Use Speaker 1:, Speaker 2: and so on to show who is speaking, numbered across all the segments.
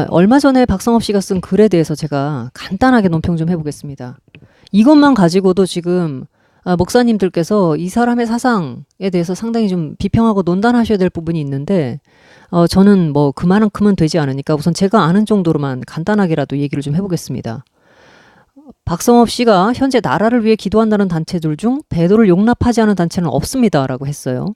Speaker 1: 얼마 전에 박성업 씨가 쓴 글에 대해서 제가 간단하게 논평 좀 해보겠습니다. 이것만 가지고도 지금 목사님들께서 이 사람의 사상에 대해서 상당히 좀 비평하고 논단하셔야 될 부분이 있는데 저는 뭐 그만큼은 되지 않으니까 우선 제가 아는 정도로만 간단하게라도 얘기를 좀 해보겠습니다. 박성업 씨가 현재 나라를 위해 기도한다는 단체들 중 배도를 용납하지 않은 단체는 없습니다라고 했어요.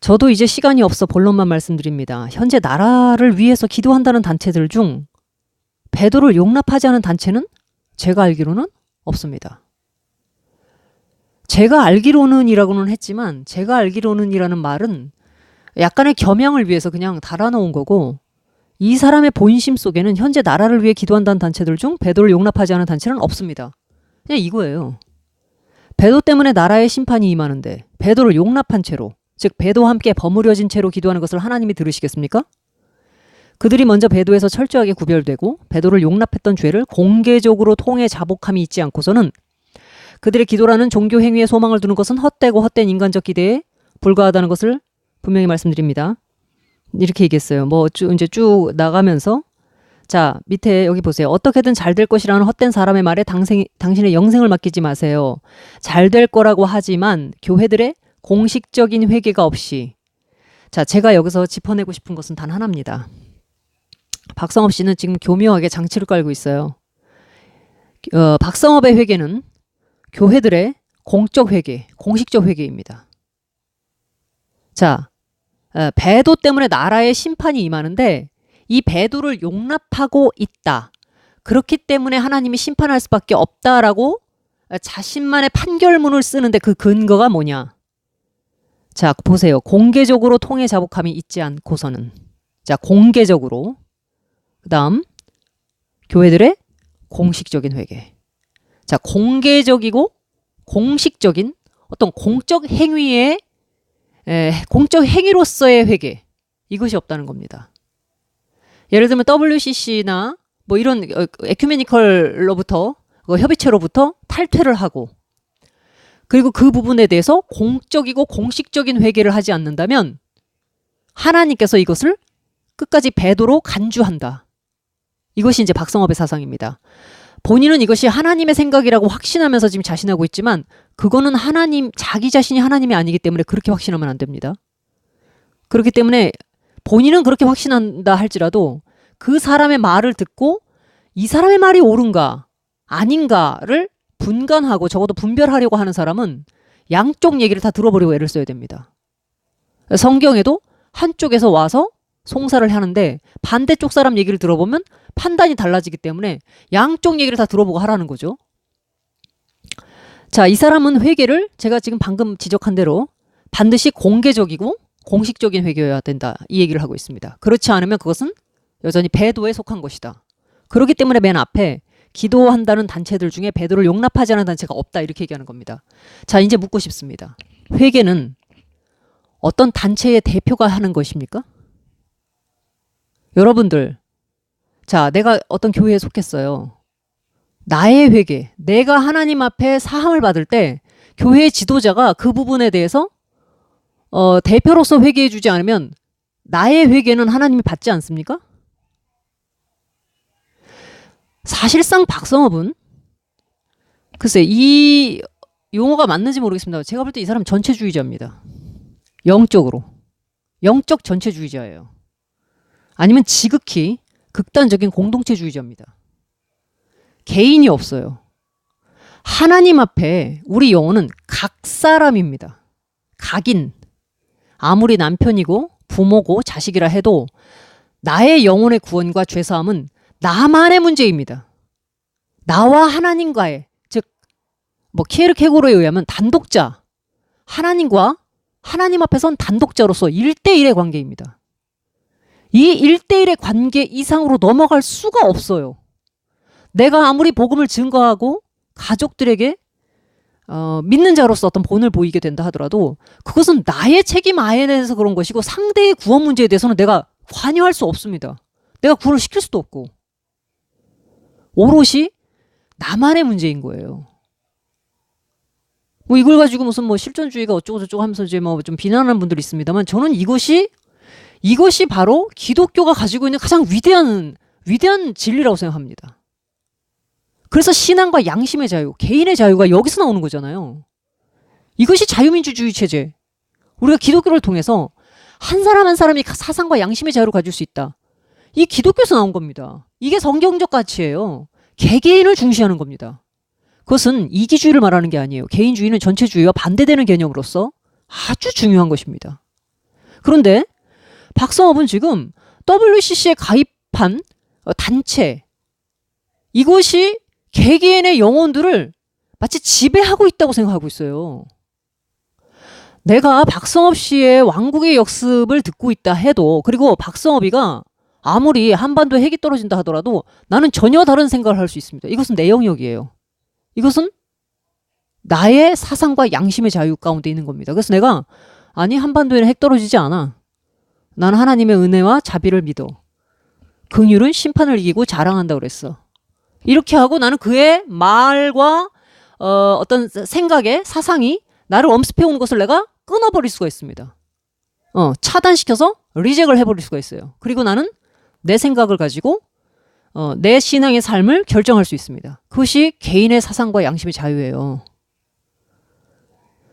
Speaker 1: 저도 이제 시간이 없어 본론만 말씀드립니다. 현재 나라를 위해서 기도한다는 단체들 중 배도를 용납하지 않은 단체는 제가 알기로는 없습니다. 제가 알기로는 이라고는 했지만 제가 알기로는 이라는 말은 약간의 겸양을 위해서 그냥 달아놓은 거고 이 사람의 본심 속에는 현재 나라를 위해 기도한다는 단체들 중 배도를 용납하지 않은 단체는 없습니다. 그냥 이거예요. 배도 때문에 나라의 심판이 임하는데 배도를 용납한 채로 즉 배도와 함께 버무려진 채로 기도하는 것을 하나님이 들으시겠습니까? 그들이 먼저 배도에서 철저하게 구별되고 배도를 용납했던 죄를 공개적으로 통해 자복함이 있지 않고서는 그들의 기도라는 종교 행위에 소망을 두는 것은 헛되고 헛된 인간적 기대에 불과하다는 것을 분명히 말씀드립니다. 이렇게 얘기했어요. 뭐 이제 쭉 나가면서 자 밑에 여기 보세요. 어떻게든 잘 될 것이라는 헛된 사람의 말에 당신의 영생을 맡기지 마세요. 잘 될 거라고 하지만 교회들의 공식적인 회개가 없이 자 제가 여기서 짚어내고 싶은 것은 단 하나입니다. 박성업 씨는 지금 교묘하게 장치를 깔고 있어요. 박성업의 회개는 교회들의 공적 회개, 공식적 회개입니다. 자, 배도 때문에 나라의 심판이 임하는데 이 배도를 용납하고 있다. 그렇기 때문에 하나님이 심판할 수밖에 없다라고 자신만의 판결문을 쓰는데 그 근거가 뭐냐? 자, 보세요. 공개적으로 통해 자복함이 있지 않고서는 자, 공개적으로 그 다음 교회들의 공식적인 회개. 자, 공개적이고 공식적인 어떤 공적 행위의 공적 행위로서의 회개 이것이 없다는 겁니다. 예를 들면 WCC나 뭐 이런 에큐메니컬로부터 협의체로부터 탈퇴를 하고 그리고 그 부분에 대해서 공적이고 공식적인 회개를 하지 않는다면 하나님께서 이것을 끝까지 배도로 간주한다. 이것이 이제 박성업의 사상입니다. 본인은 이것이 하나님의 생각이라고 확신하면서 지금 자신하고 있지만 그거는 자기 자신이 하나님이 아니기 때문에 그렇게 확신하면 안 됩니다. 그렇기 때문에 본인은 그렇게 확신한다 할지라도 그 사람의 말을 듣고 이 사람의 말이 옳은가 아닌가를 분간하고 적어도 분별하려고 하는 사람은 양쪽 얘기를 다 들어보려고 애를 써야 됩니다. 성경에도 한쪽에서 와서 송사를 하는데 반대쪽 사람 얘기를 들어보면 판단이 달라지기 때문에 양쪽 얘기를 다 들어보고 하라는 거죠. 자, 이 사람은 회개를 제가 지금 방금 지적한 대로 반드시 공개적이고 공식적인 회개여야 된다. 이 얘기를 하고 있습니다. 그렇지 않으면 그것은 여전히 배도에 속한 것이다. 그렇기 때문에 맨 앞에 기도한다는 단체들 중에 배도를 용납하지 않은 단체가 없다. 이렇게 얘기하는 겁니다. 자, 이제 묻고 싶습니다. 회개는 어떤 단체의 대표가 하는 것입니까? 여러분들, 자, 내가 어떤 교회에 속했어요. 나의 회개, 내가 하나님 앞에 사함을 받을 때 교회의 지도자가 그 부분에 대해서 대표로서 회개해 주지 않으면 나의 회개는 하나님이 받지 않습니까? 사실상 박성업은 글쎄 이 용어가 맞는지 모르겠습니다. 제가 볼 때 이 사람 전체주의자입니다. 영적으로. 영적 전체주의자예요. 아니면 지극히 극단적인 공동체주의자입니다. 개인이 없어요. 하나님 앞에 우리 영혼은 각 사람입니다. 각인. 아무리 남편이고 부모고 자식이라 해도 나의 영혼의 구원과 죄사함은 나만의 문제입니다. 나와 하나님과의 즉 뭐 키에르케고르에 의하면 단독자 하나님과 하나님 앞에선 단독자로서 1대1의 관계입니다. 이 1대1의 관계 이상으로 넘어갈 수가 없어요. 내가 아무리 복음을 증거하고 가족들에게 믿는 자로서 어떤 본을 보이게 된다 하더라도 그것은 나의 책임 아에서 그런 것이고 상대의 구원 문제에 대해서는 내가 관여할 수 없습니다. 내가 구원을 시킬 수도 없고 오롯이 나만의 문제인 거예요. 뭐 이걸 가지고 무슨 뭐 실존주의가 어쩌고 저쩌고 하면서 이제 뭐 좀 비난하는 분들이 있습니다만 저는 이것이 이것이 바로 기독교가 가지고 있는 가장 위대한 진리라고 생각합니다. 그래서 신앙과 양심의 자유, 개인의 자유가 여기서 나오는 거잖아요. 이것이 자유민주주의 체제. 우리가 기독교를 통해서 한 사람 한 사람이 사상과 양심의 자유를 가질 수 있다. 이 기독교에서 나온 겁니다. 이게 성경적 가치예요. 개개인을 중시하는 겁니다. 그것은 이기주의를 말하는 게 아니에요. 개인주의는 전체주의와 반대되는 개념으로서 아주 중요한 것입니다. 그런데 박성업은 지금 WCC에 가입한 단체, 이것이 개개인의 영혼들을 마치 지배하고 있다고 생각하고 있어요. 내가 박성업 씨의 왕국의 역습을 듣고 있다 해도, 그리고 박성업이가 아무리 한반도에 핵이 떨어진다 하더라도 나는 전혀 다른 생각을 할 수 있습니다. 이것은 내 영역이에요. 이것은 나의 사상과 양심의 자유 가운데 있는 겁니다. 그래서 내가 아니 한반도에는 핵 떨어지지 않아. 나는 하나님의 은혜와 자비를 믿어. 긍휼은 심판을 이기고 자랑한다고 그랬어. 이렇게 하고 나는 그의 말과 어떤 생각의 사상이 나를 엄습해오는 것을 내가 끊어버릴 수가 있습니다. 차단시켜서 리젝을 해버릴 수가 있어요. 그리고 나는 내 생각을 가지고 내 신앙의 삶을 결정할 수 있습니다. 그것이 개인의 사상과 양심의 자유예요.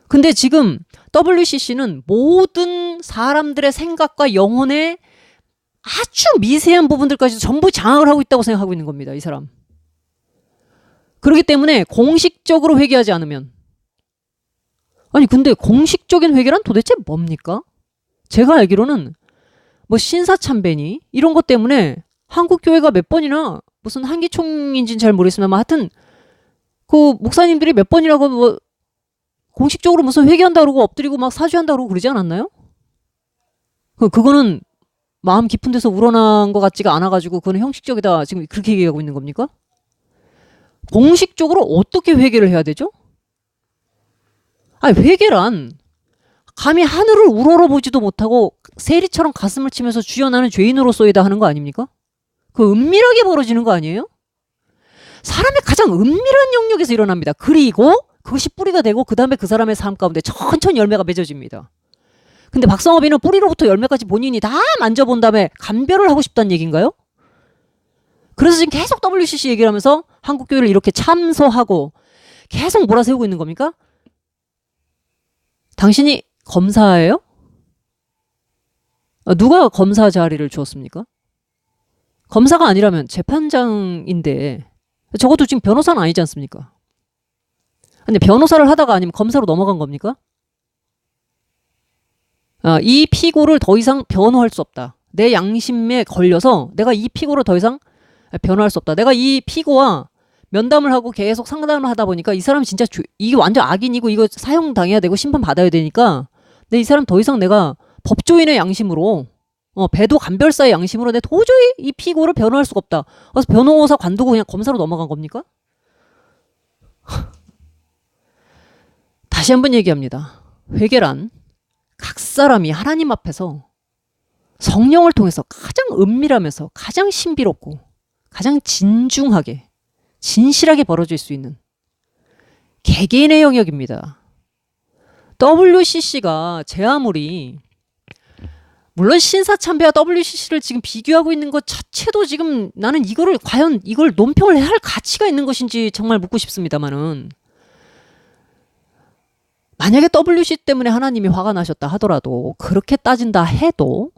Speaker 1: 근데 지금 WCC는 모든 사람들의 생각과 영혼의 아주 미세한 부분들까지 전부 장악을 하고 있다고 생각하고 있는 겁니다. 이 사람. 그렇기 때문에 공식적으로 회개하지 않으면, 아니 근데 공식적인 회개란 도대체 뭡니까? 제가 알기로는 뭐 신사참배니 이런 것 때문에 한국 교회가 몇 번이나 무슨 한기총인지는 잘 모르겠습니다만 하여튼 그 목사님들이 몇 번이라고 뭐 공식적으로 무슨 회개한다 그러고 엎드리고 막 사죄한다 그러고 그러지 않았나요? 그거는 마음 깊은 데서 우러난 것 같지가 않아가지고 그거는 형식적이다 지금 그렇게 얘기하고 있는 겁니까? 공식적으로 어떻게 회개를 해야 되죠? 아니 회개란 감히 하늘을 우러러보지도 못하고 세리처럼 가슴을 치면서 주여 나는 죄인으로서이다 하는 거 아닙니까? 그 은밀하게 벌어지는 거 아니에요? 사람의 가장 은밀한 영역에서 일어납니다. 그리고 그것이 뿌리가 되고 그 다음에 그 사람의 삶 가운데 천천히 열매가 맺어집니다. 근데 박성업이는 뿌리로부터 열매까지 본인이 다 만져본 다음에 감별을 하고 싶다는 얘기인가요? 그래서 지금 계속 WCC 얘기를 하면서 한국교회를 이렇게 참소하고 계속 몰아세우고 있는 겁니까? 당신이 검사예요? 누가 검사 자리를 주었습니까? 검사가 아니라면 재판장인데 적어도 지금 변호사는 아니지 않습니까? 근데 변호사를 하다가 아니면 검사로 넘어간 겁니까? 이 피고를 더 이상 변호할 수 없다. 내 양심에 걸려서 내가 이 피고를 더 이상 변호할 수 없다. 내가 이 피고와 면담을 하고 계속 상담을 하다 보니까 이 사람이 진짜 이게 완전 악인이고 이거 사형당해야 되고 심판받아야 되니까 근데 이 사람 더 이상 내가 법조인의 양심으로 배도 감별사의 양심으로 내 도저히 이 피고를 변호할 수가 없다. 그래서 변호사 관두고 그냥 검사로 넘어간 겁니까? 다시 한번 얘기합니다. 회개란 각 사람이 하나님 앞에서 성령을 통해서 가장 은밀하면서 가장 신비롭고 가장 진중하게 진실하게 벌어질 수 있는 개개인의 영역입니다. WCC가 제 아무리 물론 신사참배와 WCC를 지금 비교하고 있는 것 자체도 지금 나는 이거를 과연 이걸 논평을 할 가치가 있는 것인지 정말 묻고 싶습니다만은 만약에 WCC 때문에 하나님이 화가 나셨다 하더라도 그렇게 따진다 해도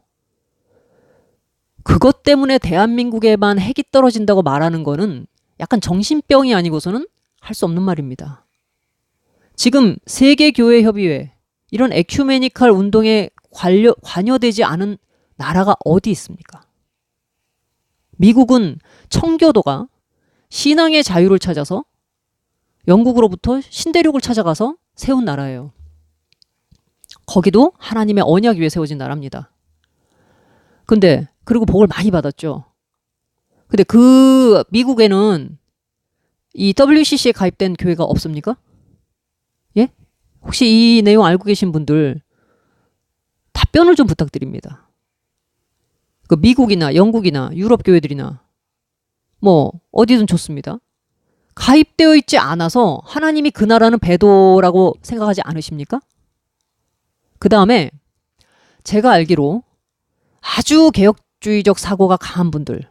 Speaker 1: 그것 때문에 대한민국에만 핵이 떨어진다고 말하는 거는 약간 정신병이 아니고서는 할 수 없는 말입니다. 지금 세계교회협의회 이런 에큐메니칼 운동에 관여되지 않은 나라가 어디 있습니까? 미국은 청교도가 신앙의 자유를 찾아서 영국으로부터 신대륙을 찾아가서 세운 나라예요. 거기도 하나님의 언약 위에 세워진 나라입니다. 근데 그리고 복을 많이 받았죠. 근데 그 미국에는 이 WCC에 가입된 교회가 없습니까? 예? 혹시 이 내용 알고 계신 분들 답변을 좀 부탁드립니다. 그 미국이나 영국이나 유럽 교회들이나 뭐 어디든 좋습니다. 가입되어 있지 않아서 하나님이 그 나라는 배도라고 생각하지 않으십니까? 그 다음에 제가 알기로 아주 개혁주의적 사고가 강한 분들,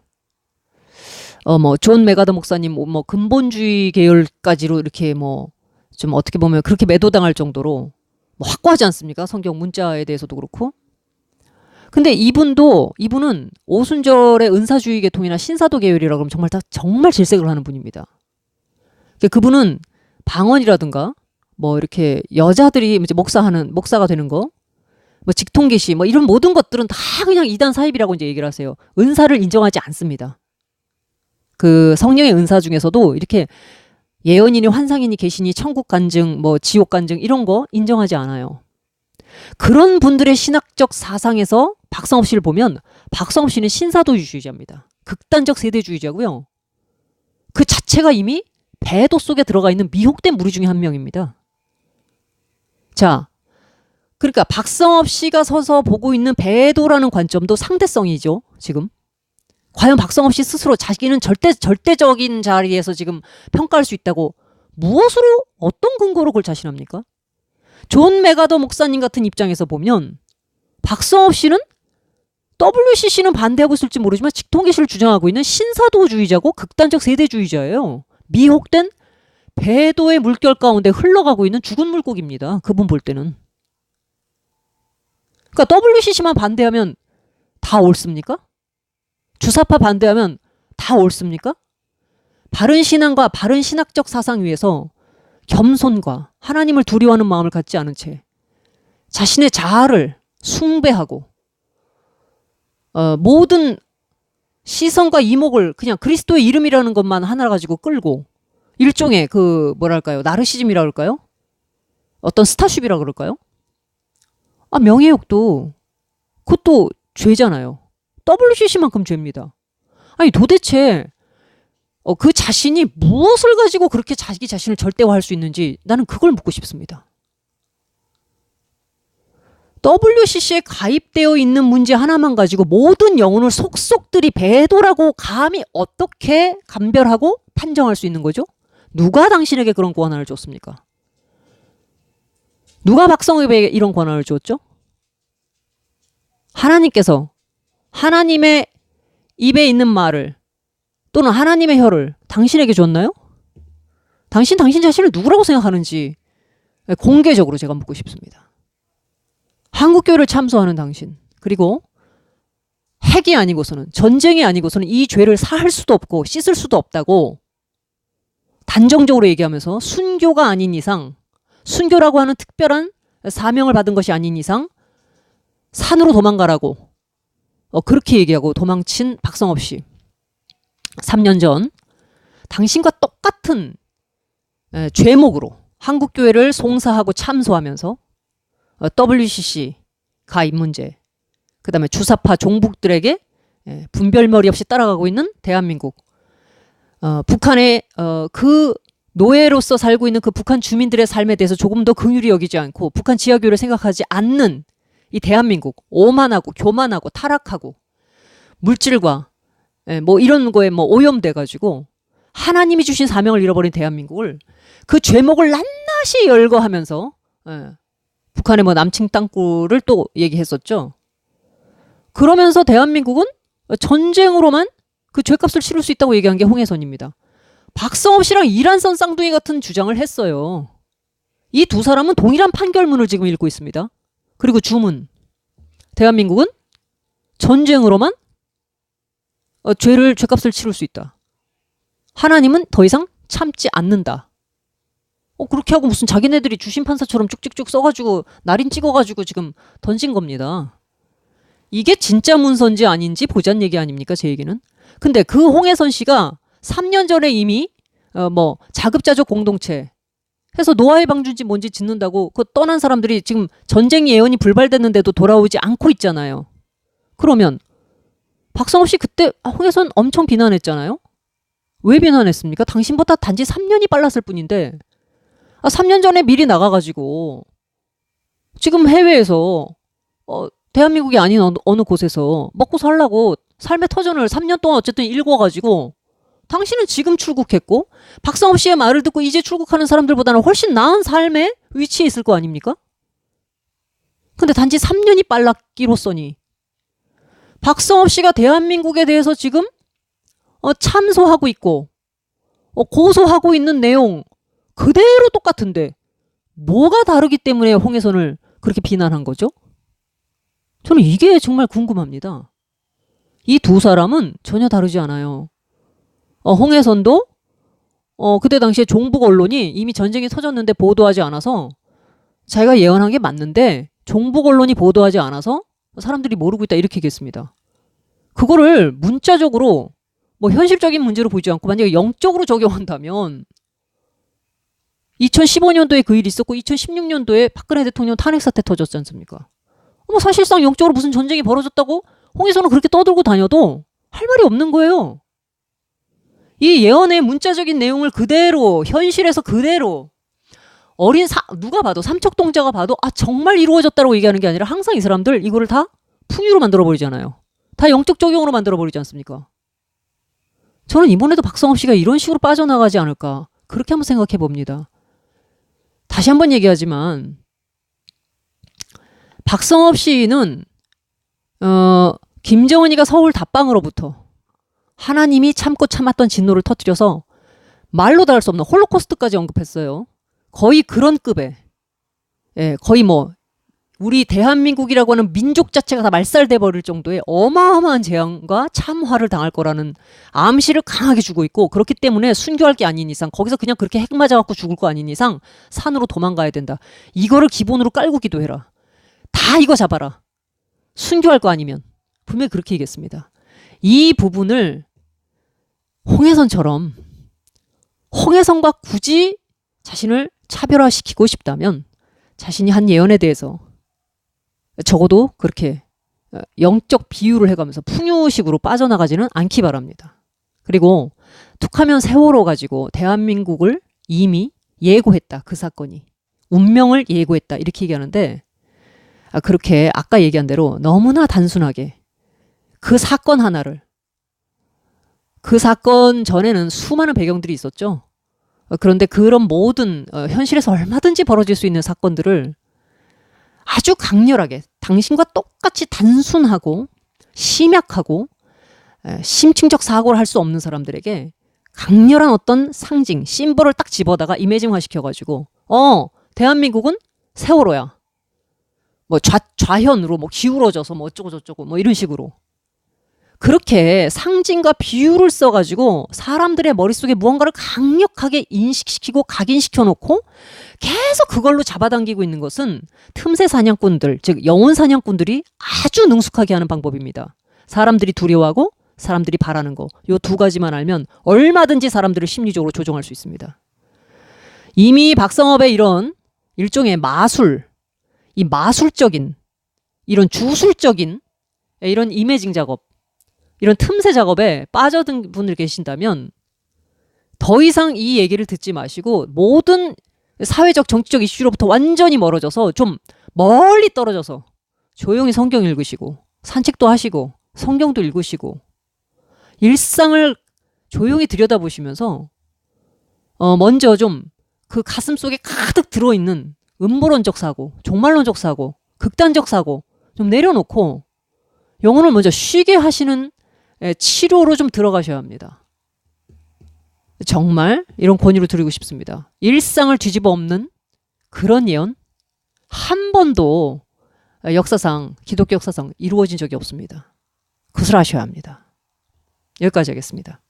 Speaker 1: 존 메가더 목사님, 근본주의 계열까지로 이렇게 좀 어떻게 보면 그렇게 매도당할 정도로 확고하지 않습니까? 성경 문자에 대해서도 그렇고. 근데 이분은 오순절의 은사주의 계통이나 신사도 계열이라 그러면 정말 질색을 하는 분입니다. 그분은 방언이라든가 이렇게 여자들이 이제 목사가 되는 거, 직통계시 이런 모든 것들은 다 그냥 이단 사입이라고 이제 얘기를 하세요. 은사를 인정하지 않습니다. 그 성령의 은사 중에서도 이렇게 예언이니 환상이니 계시니 천국 간증, 지옥 간증 이런 거 인정하지 않아요. 그런 분들의 신학적 사상에서 박성업 씨를 보면 박성업 씨는 신사도주의자입니다. 극단적 세대주의자고요. 그 자체가 이미 배도 속에 들어가 있는 미혹된 무리 중에 한 명입니다. 자, 그러니까 박성업 씨가 서서 보고 있는 배도라는 관점도 상대성이죠, 지금. 과연 박성업 씨 스스로 자기는 절대적인 자리에서 지금 평가할 수 있다고 무엇으로, 어떤 근거로 그걸 자신합니까? 존 메가더 목사님 같은 입장에서 보면 박성업 씨는 WCC는 반대하고 있을지 모르지만 직통계시를 주장하고 있는 신사도주의자고 극단적 세대주의자예요. 미혹된 배도의 물결 가운데 흘러가고 있는 죽은 물고기입니다. 그분 볼 때는. 그러니까 WCC만 반대하면 다 옳습니까? 주사파 반대하면 다 옳습니까? 바른 신앙과 바른 신학적 사상 위에서 겸손과 하나님을 두려워하는 마음을 갖지 않은 채 자신의 자아를 숭배하고 모든 시선과 이목을 그냥 그리스도의 이름이라는 것만 하나 가지고 끌고 일종의 나르시즘이라 그럴까요? 어떤 스타쉽이라 그럴까요? 명예욕도 그것도 죄잖아요. WCC만큼 죄입니다. 아니 도대체 그 자신이 무엇을 가지고 그렇게 자기 자신을 절대화할 수 있는지 나는 그걸 묻고 싶습니다. WCC에 가입되어 있는 문제 하나만 가지고 모든 영혼을 속속들이 배도라고 감히 어떻게 감별하고 판정할 수 있는 거죠? 누가 당신에게 그런 권한을 줬습니까? 누가 박성엽에게 이런 권한을 줬죠? 하나님께서 하나님의 입에 있는 말을 또는 하나님의 혀를 당신에게 줬나요? 당신 자신을 누구라고 생각하는지 공개적으로 제가 묻고 싶습니다. 한국교회를 참소하는 당신, 그리고 핵이 아니고서는, 전쟁이 아니고서는 이 죄를 사할 수도 없고 씻을 수도 없다고 단정적으로 얘기하면서 순교가 아닌 이상, 순교라고 하는 특별한 사명을 받은 것이 아닌 이상 산으로 도망가라고 그렇게 얘기하고 도망친 박성업 씨. 3년 전 당신과 똑같은 죄목으로 한국교회를 송사하고 참소하면서 WCC 가입 문제, 그 다음에 주사파 종북들에게 분별머리 없이 따라가고 있는 대한민국, 북한의 그 노예로서 살고 있는 그 북한 주민들의 삶에 대해서 조금 더 긍휼히 여기지 않고 북한 지하교회를 생각하지 않는 이 대한민국, 오만하고 교만하고 타락하고 물질과 이런 거에 오염돼가지고 하나님이 주신 사명을 잃어버린 대한민국을 그 죄목을 낱낱이 열거하면서 북한의 남침 땅굴을 또 얘기했었죠. 그러면서 대한민국은 전쟁으로만 그 죄값을 치를 수 있다고 얘기한 게 홍해선입니다. 박성업 씨랑 이란선 쌍둥이 같은 주장을 했어요. 이 두 사람은 동일한 판결문을 지금 읽고 있습니다. 그리고 주문, 대한민국은 전쟁으로만 죄값을 치를 수 있다. 하나님은 더 이상 참지 않는다. 그렇게 하고 무슨 자기네들이 주심판사처럼 쭉쭉쭉 써가지고 날인 찍어가지고 지금 던진 겁니다. 이게 진짜 문서인지 아닌지 보자는 얘기 아닙니까, 제 얘기는. 근데 그 홍해선 씨가 3년 전에 이미 자급자족 공동체 해서 노아의 방주인지 뭔지 짓는다고 그 떠난 사람들이 지금 전쟁 예언이 불발됐는데도 돌아오지 않고 있잖아요. 그러면 박성업 씨 그때 홍해선 엄청 비난했잖아요. 왜 비난했습니까? 당신보다 단지 3년이 빨랐을 뿐인데 3년 전에 미리 나가가지고 지금 해외에서 대한민국이 아닌 어느 곳에서 먹고 살라고 삶의 터전을 3년 동안 어쨌든 읽어가지고 당신은 지금 출국했고 박성업 씨의 말을 듣고 이제 출국하는 사람들보다는 훨씬 나은 삶의 위치에 있을 거 아닙니까? 근데 단지 3년이 빨랐기로써니 박성업 씨가 대한민국에 대해서 지금 참소하고 있고 고소하고 있는 내용 그대로 똑같은데 뭐가 다르기 때문에 홍해선을 그렇게 비난한 거죠? 저는 이게 정말 궁금합니다. 이 두 사람은 전혀 다르지 않아요. 홍해선도 그때 당시에 종북 언론이 이미 전쟁이 터졌는데 보도하지 않아서 자기가 예언한 게 맞는데 종북 언론이 보도하지 않아서 사람들이 모르고 있다 이렇게 얘기했습니다. 그거를 문자적으로 뭐 현실적인 문제로 보지 않고 만약에 영적으로 적용한다면 2015년도에 그 일이 있었고 2016년도에 박근혜 대통령 탄핵 사태 터졌지 않습니까? 사실상 영적으로 무슨 전쟁이 벌어졌다고 홍해선은 그렇게 떠들고 다녀도 할 말이 없는 거예요. 이 예언의 문자적인 내용을 그대로 현실에서 그대로 누가 봐도 삼척동자가 봐도 정말 이루어졌다고 얘기하는 게 아니라 항상 이 사람들 이거를 다 풍유로 만들어버리잖아요. 다 영적 적용으로 만들어버리지 않습니까? 저는 이번에도 박성업 씨가 이런 식으로 빠져나가지 않을까 그렇게 한번 생각해 봅니다. 다시 한번 얘기하지만 박성업 씨는 김정은이가 서울 답방으로부터 하나님이 참고 참았던 진노를 터뜨려서 말로 다 할 수 없는 홀로코스트까지 언급했어요. 거의 그런 급의 거의 우리 대한민국이라고 하는 민족 자체가 다 말살돼 버릴 정도의 어마어마한 재앙과 참화를 당할 거라는 암시를 강하게 주고 있고 그렇기 때문에 순교할 게 아닌 이상 거기서 그냥 그렇게 핵 맞아갖고 죽을 거 아닌 이상 산으로 도망가야 된다. 이거를 기본으로 깔고 기도해라. 다 이거 잡아라. 순교할 거 아니면. 분명히 그렇게 얘기했습니다. 이 부분을 홍해선처럼 홍해선과 굳이 자신을 차별화시키고 싶다면 자신이 한 예언에 대해서 적어도 그렇게 영적 비유를 해가면서 풍요식으로 빠져나가지는 않기 바랍니다. 그리고 툭하면 세월호 가지고 대한민국을 이미 예고했다. 그 사건이. 운명을 예고했다. 이렇게 얘기하는데 그렇게 아까 얘기한 대로 너무나 단순하게 그 사건 하나를 그 사건 전에는 수많은 배경들이 있었죠. 그런데 그런 모든 현실에서 얼마든지 벌어질 수 있는 사건들을 아주 강렬하게 당신과 똑같이 단순하고 심약하고 심층적 사고를 할 수 없는 사람들에게 강렬한 어떤 상징, 심볼을 딱 집어다가 이미징화 시켜가지고 대한민국은 세월호야. 좌현으로 기울어져서 어쩌고 저쩌고 이런 식으로 그렇게 상징과 비유를 써가지고 사람들의 머릿속에 무언가를 강력하게 인식시키고 각인시켜 놓고 계속 그걸로 잡아당기고 있는 것은 틈새 사냥꾼들, 즉 영혼 사냥꾼들이 아주 능숙하게 하는 방법입니다. 사람들이 두려워하고 사람들이 바라는 거, 요 두 가지만 알면 얼마든지 사람들을 심리적으로 조종할 수 있습니다. 이미 박성업의 이런 일종의 마술, 이 마술적인 이런 주술적인 이런 이미징 작업, 이런 틈새 작업에 빠져든 분들 계신다면 더 이상 이 얘기를 듣지 마시고 모든 사회적 정치적 이슈로부터 완전히 멀어져서 좀 멀리 떨어져서 조용히 성경 읽으시고 산책도 하시고 성경도 읽으시고 일상을 조용히 들여다보시면서 먼저 좀 그 가슴 속에 가득 들어있는 음모론적 사고, 종말론적 사고, 극단적 사고 좀 내려놓고 영혼을 먼저 쉬게 하시는 치료로 좀 들어가셔야 합니다. 정말 이런 권유를 드리고 싶습니다. 일상을 뒤집어 엎는 그런 예언 한 번도 역사상, 기독교 역사상 이루어진 적이 없습니다. 그것을 아셔야 합니다. 여기까지 하겠습니다.